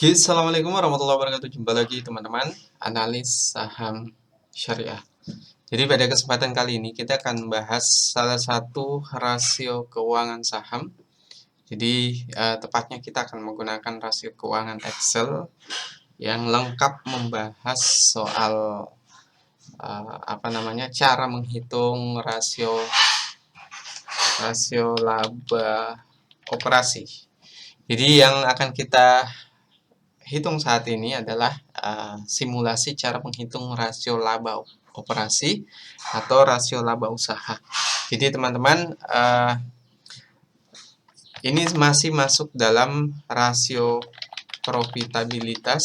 Oke, Assalamualaikum warahmatullahi wabarakatuh. Jumpa lagi teman-teman, analis saham syariah. Jadi pada kesempatan kali ini kita akan bahas salah satu rasio keuangan saham. Jadi tepatnya kita akan menggunakan rasio keuangan Excel yang lengkap membahas soal cara menghitung rasio laba operasi. Jadi yang akan kita hitung saat ini adalah simulasi cara menghitung rasio laba operasi atau rasio laba usaha. Jadi teman-teman, ini masih masuk dalam rasio profitabilitas.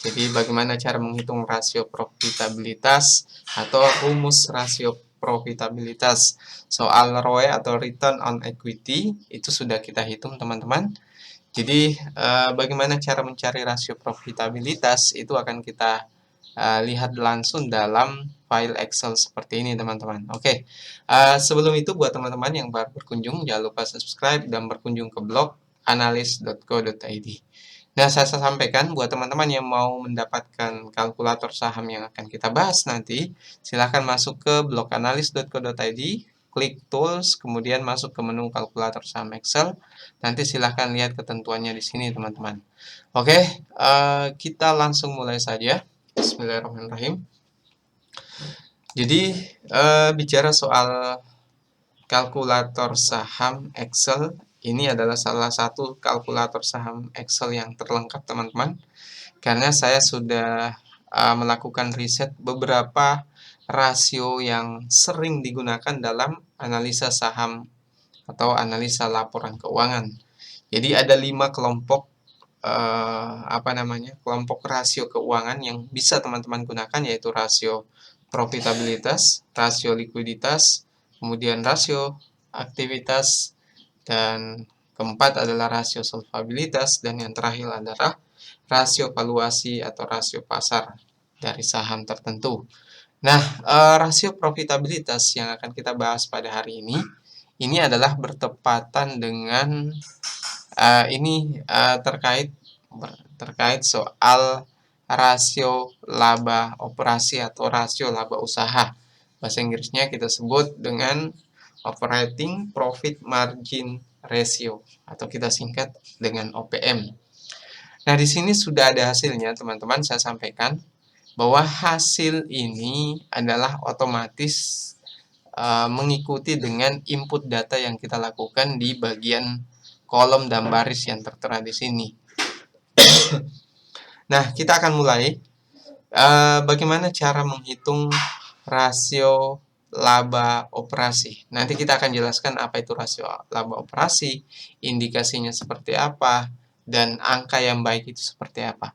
Jadi bagaimana cara menghitung rasio profitabilitas atau rumus rasio profitabilitas. Soal ROE atau Return on Equity itu sudah kita hitung teman-teman. Jadi bagaimana cara mencari rasio profitabilitas itu akan kita lihat langsung dalam file Excel seperti ini teman-teman. Oke, sebelum itu buat teman-teman yang baru berkunjung jangan lupa subscribe dan berkunjung ke blog analis.co.id. Nah, saya sampaikan buat teman-teman yang mau mendapatkan kalkulator saham yang akan kita bahas nanti, silahkan masuk ke blog analis.co.id, klik tools, kemudian masuk ke menu kalkulator saham Excel. Nanti silahkan lihat ketentuannya di sini teman-teman. Oke, kita langsung mulai saja. Bismillahirrahmanirrahim. Jadi bicara soal kalkulator saham Excel, ini adalah salah satu kalkulator saham Excel yang terlengkap teman-teman. Karena saya sudah melakukan riset beberapa rasio yang sering digunakan dalam analisa saham atau analisa laporan keuangan. Jadi ada 5 kelompok kelompok rasio keuangan yang bisa teman-teman gunakan, yaitu rasio profitabilitas, rasio likuiditas, kemudian rasio aktivitas, dan keempat adalah rasio solvabilitas, dan yang terakhir adalah rasio valuasi atau rasio pasar dari saham tertentu. Nah, rasio profitabilitas yang akan kita bahas pada hari ini adalah bertepatan dengan terkait soal rasio laba operasi atau rasio laba usaha. Bahasa Inggrisnya kita sebut dengan operating profit margin ratio atau kita singkat dengan OPM. Nah, di sini sudah ada hasilnya, teman-teman. Saya sampaikan bahwa hasil ini adalah otomatis mengikuti dengan input data yang kita lakukan di bagian kolom dan baris yang tertera di sini. Nah, kita akan mulai. Bagaimana cara menghitung rasio laba operasi? Nanti kita akan jelaskan apa itu rasio laba operasi, indikasinya seperti apa, dan angka yang baik itu seperti apa.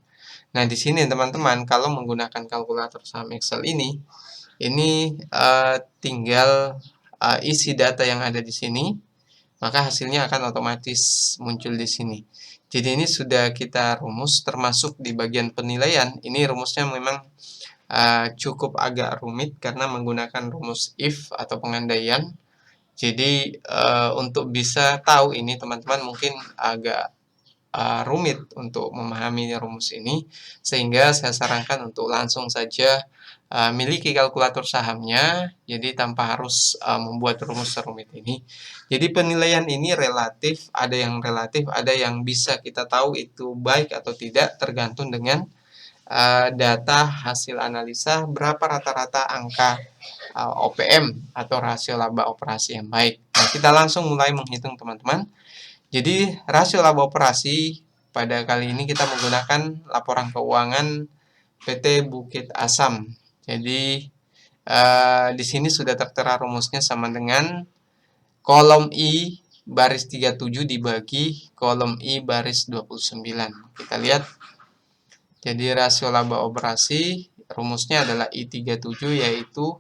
Nah, di sini teman-teman, kalau menggunakan kalkulator saham Excel ini tinggal isi data yang ada di sini, maka hasilnya akan otomatis muncul di sini. Jadi ini sudah kita rumus, termasuk di bagian penilaian. Ini rumusnya memang cukup agak rumit karena menggunakan rumus if atau pengandaian. Jadi untuk bisa tahu ini teman-teman mungkin agak rumit untuk memahami rumus ini, sehingga saya sarankan untuk langsung saja miliki kalkulator sahamnya, jadi tanpa harus membuat rumus serumit ini. Jadi penilaian ini relatif, ada yang bisa kita tahu itu baik atau tidak tergantung dengan data hasil analisa berapa rata-rata angka OPM atau rasio laba operasi yang baik. Nah, kita langsung mulai menghitung teman-teman. Jadi rasio laba operasi pada kali ini kita menggunakan laporan keuangan PT Bukit Asam. Jadi di sini sudah tertera rumusnya sama dengan kolom I baris 37 dibagi kolom I baris 29. Kita lihat. Jadi rasio laba operasi rumusnya adalah I37, yaitu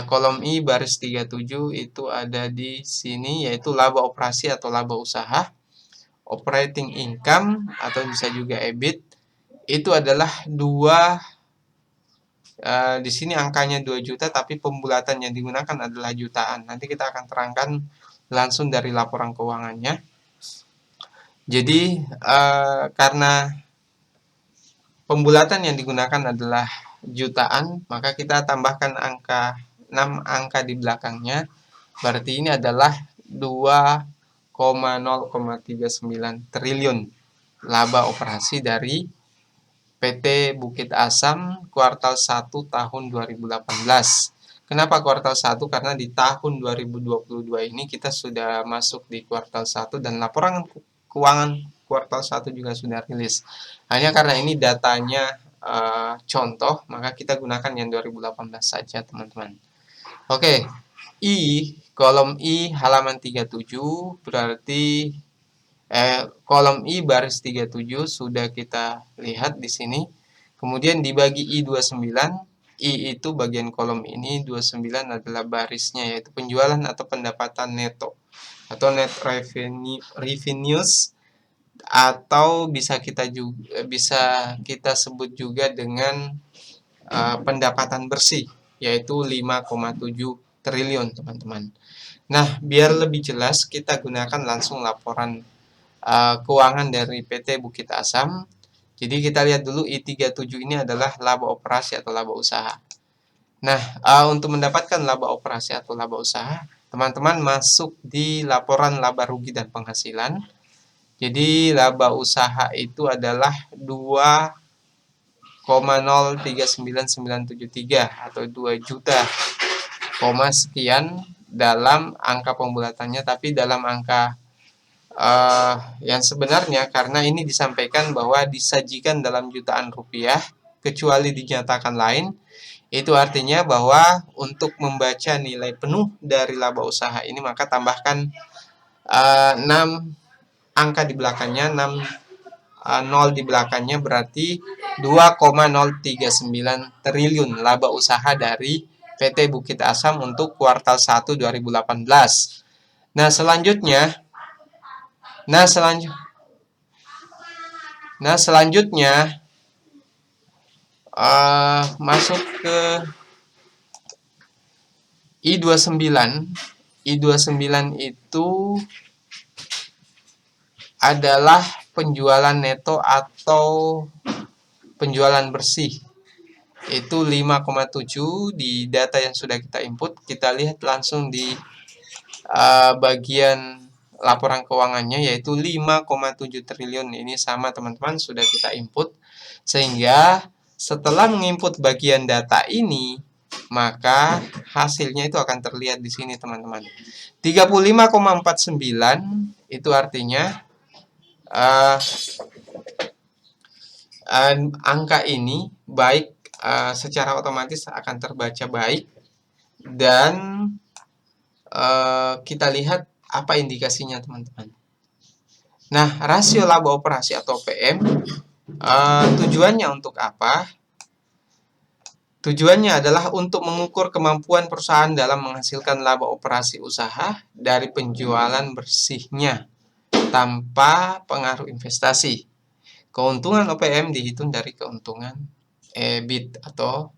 kolom I baris 37 itu ada di sini, yaitu laba operasi atau laba usaha. Operating income atau bisa juga EBIT itu adalah di sini angkanya 2 juta, tapi pembulatan yang digunakan adalah jutaan. Nanti kita akan terangkan langsung dari laporan keuangannya. Jadi karena pembulatan yang digunakan adalah jutaan, maka kita tambahkan angka 6 angka di belakangnya. Berarti ini adalah 2,039 triliun laba operasi dari PT Bukit Asam kuartal 1 tahun 2018. Kenapa kuartal 1? Karena di tahun 2022 ini kita sudah masuk di kuartal 1 dan laporan keuangan kuartal 1 juga sudah rilis. Hanya karena ini datanya contoh, maka kita gunakan yang 2018 saja, teman-teman. Oke, kolom I halaman 37 berarti kolom I baris 37 sudah kita lihat di sini. Kemudian dibagi I29, I itu bagian kolom ini, 29 adalah barisnya, yaitu penjualan atau pendapatan neto atau net revenues, atau bisa kita sebut juga dengan pendapatan bersih, yaitu 5,7 triliun, teman-teman. Nah, biar lebih jelas kita gunakan langsung laporan keuangan dari PT Bukit Asam. Jadi kita lihat dulu I37 ini adalah laba operasi atau laba usaha. Nah, untuk mendapatkan laba operasi atau laba usaha, teman-teman masuk di laporan laba rugi dan penghasilan. Jadi laba usaha itu adalah 2,039973 atau 2 juta, sekian dalam angka pembulatannya, tapi dalam angka yang sebenarnya, karena ini disampaikan bahwa disajikan dalam jutaan rupiah, kecuali dinyatakan lain, itu artinya bahwa untuk membaca nilai penuh dari laba usaha ini, maka tambahkan 6 angka di belakangnya, 6 0 di belakangnya, berarti 2,039 triliun laba usaha dari PT Bukit Asam untuk kuartal 1 2018. Nah, selanjutnya masuk ke I29. I29 itu adalah penjualan neto atau penjualan bersih. Itu 5,7 di data yang sudah kita input. Kita lihat langsung di bagian laporan keuangannya, yaitu 5,7 triliun. Ini sama, teman-teman, sudah kita input. Sehingga setelah menginput bagian data ini, maka hasilnya itu akan terlihat di sini, teman-teman. 35,49 itu artinya angka ini baik, secara otomatis akan terbaca baik. Dan kita lihat apa indikasinya, teman-teman. Nah, rasio laba operasi atau PM, tujuannya untuk apa? Tujuannya adalah untuk mengukur kemampuan perusahaan dalam menghasilkan laba operasi usaha dari penjualan bersihnya tanpa pengaruh investasi. Keuntungan OPM dihitung dari keuntungan EBIT atau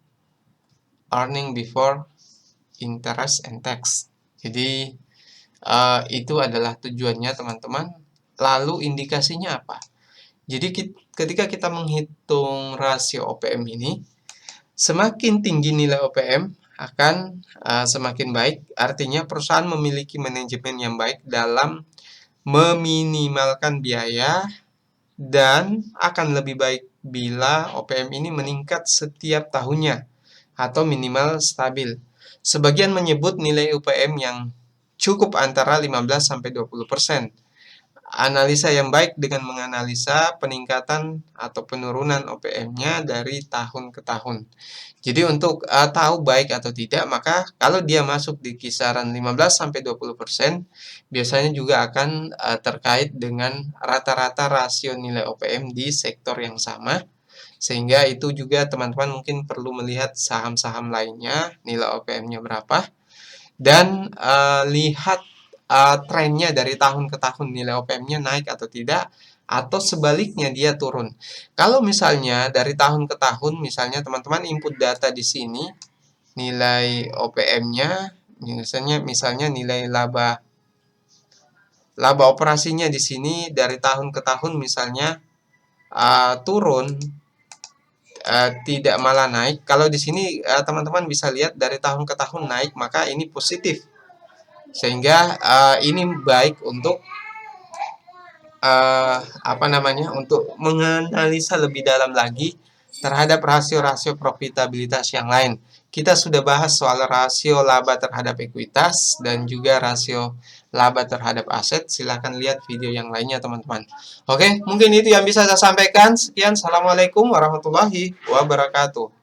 earning before interest and tax. Jadi itu adalah tujuannya, teman-teman. Lalu indikasinya apa? Jadi ketika kita menghitung rasio OPM ini, semakin tinggi nilai OPM akan semakin baik. Artinya perusahaan memiliki manajemen yang baik dalam meminimalkan biaya, dan akan lebih baik bila OPM ini meningkat setiap tahunnya atau minimal stabil. Sebagian menyebut nilai OPM yang cukup antara 15-20%. Analisa yang baik dengan menganalisa peningkatan atau penurunan OPM-nya dari tahun ke tahun. Jadi untuk tahu baik atau tidak, maka kalau dia masuk di kisaran 15-20%, biasanya juga akan terkait dengan rata-rata rasio nilai OPM di sektor yang sama. Sehingga itu juga teman-teman mungkin perlu melihat saham-saham lainnya, nilai OPM-nya berapa, dan lihat trennya dari tahun ke tahun, nilai OPM-nya naik atau tidak, atau sebaliknya dia turun. Kalau misalnya dari tahun ke tahun, misalnya teman-teman input data di sini, nilai OPM-nya, misalnya nilai laba operasinya di sini dari tahun ke tahun misalnya turun, tidak malah naik. Kalau di sini teman-teman bisa lihat dari tahun ke tahun naik, maka ini positif. Sehingga ini baik untuk untuk menganalisa lebih dalam lagi terhadap rasio-rasio profitabilitas yang lain. Kita sudah bahas soal rasio laba terhadap ekuitas dan juga rasio laba terhadap aset. Silahkan lihat video yang lainnya teman-teman. Oke, mungkin itu yang bisa saya sampaikan. Sekian, Assalamualaikum warahmatullahi wabarakatuh.